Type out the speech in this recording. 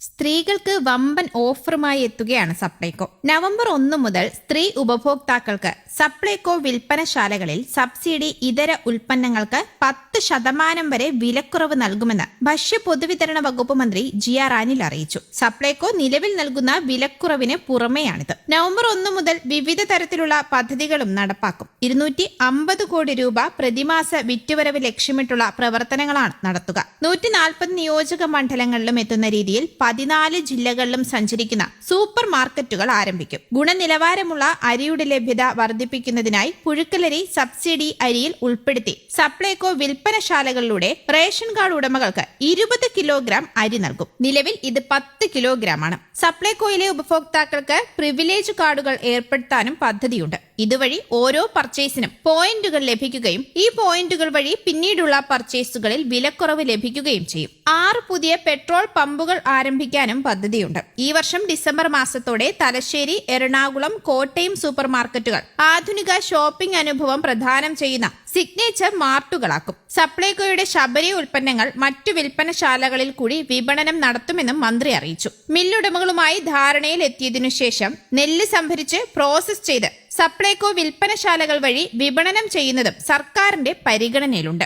സ്ത്രീകൾക്ക് വമ്പൻ ഓഫറുമായി എത്തുകയാണ് സപ്ലൈകോ. നവംബർ 1 മുതൽ സ്ത്രീ ഉപഭോക്താക്കൾക്ക് സപ്ലൈകോ വിൽപ്പനശാലകളിൽ സബ്സിഡി ഇതര ഉൽപ്പന്നങ്ങൾക്ക് 10% വരെ വിലക്കുറവ് നൽകുമെന്ന് ഭക്ഷ്യ പൊതുവിതരണ വകുപ്പ് മന്ത്രി GR അനിൽ അറിയിച്ചു. സപ്ലൈകോ നിലവിൽ നൽകുന്ന വിലക്കുറവിന് പുറമെയാണിത്. നവംബർ 1 മുതൽ വിവിധ തരത്തിലുള്ള പദ്ധതികളും നടപ്പാക്കും. 250 കോടി രൂപ പ്രതിമാസ വിറ്റുവരവ് ലക്ഷ്യമിട്ടുള്ള പ്രവർത്തനങ്ങളാണ് നടത്തുക. 140 നിയോജക മണ്ഡലങ്ങളിലും എത്തുന്ന രീതിയിൽ 14 ജില്ലകളിലും സഞ്ചരിക്കുന്ന സൂപ്പർ മാർക്കറ്റുകൾ ആരംഭിക്കും. ഗുണനിലവാരമുള്ള അരിയുടെ ലഭ്യത വർദ്ധിപ്പിക്കുന്നതിനായി പുഴുക്കലരി സബ്സിഡി അരിയിൽ ഉൾപ്പെടുത്തി സപ്ലൈകോ വിൽപ്പനശാലകളിലൂടെ റേഷൻ കാർഡ് ഉടമകൾക്ക് 20 കിലോഗ്രാം അരി നൽകും. നിലവിൽ ഇത് 10 കിലോഗ്രാം ആണ്. സപ്ലൈകോയിലെ ഉപഭോക്താക്കൾക്ക് പ്രിവിലേജ് കാർഡുകൾ ഏർപ്പെടുത്താനും പദ്ധതിയുണ്ട്. ഇതുവഴി ഓരോ പർച്ചേസിനും പോയിന്റുകൾ ലഭിക്കുകയും ഈ പോയിന്റുകൾ വഴി പിന്നീടുള്ള പർച്ചേസുകളിൽ വിലക്കുറവ് ലഭിക്കുകയും ചെയ്യും. 6 പുതിയ പെട്രോൾ പമ്പുകൾ ആരംഭിക്കാനും പദ്ധതിയുണ്ട്. ഈ വർഷം ഡിസംബർ മാസത്തോടെ തലശ്ശേരി, എറണാകുളം, കോട്ടയം സൂപ്പർ മാർക്കറ്റുകൾ ആധുനിക ഷോപ്പിംഗ് അനുഭവം പ്രദാനം ചെയ്യുന്ന സിഗ്നേച്ചർ മാർട്ടുകളാക്കും. സപ്ലൈകോയുടെ ശബരി ഉൽപ്പന്നങ്ങൾ മറ്റു വിൽപ്പനശാലകളിൽ കൂടി വിപണനം നടത്തുമെന്നും മന്ത്രി അറിയിച്ചു. മില്ലുടമകളുമായി ധാരണയിൽ എത്തിയതിനു ശേഷം നെല്ല് സംഭരിച്ച് പ്രോസസ് ചെയ്ത് സപ്ലൈകോ വിൽപ്പനശാലകൾ വഴി വിപണനം ചെയ്യുന്നതും സർക്കാരിന്റെ പരിഗണനയിലുണ്ട്.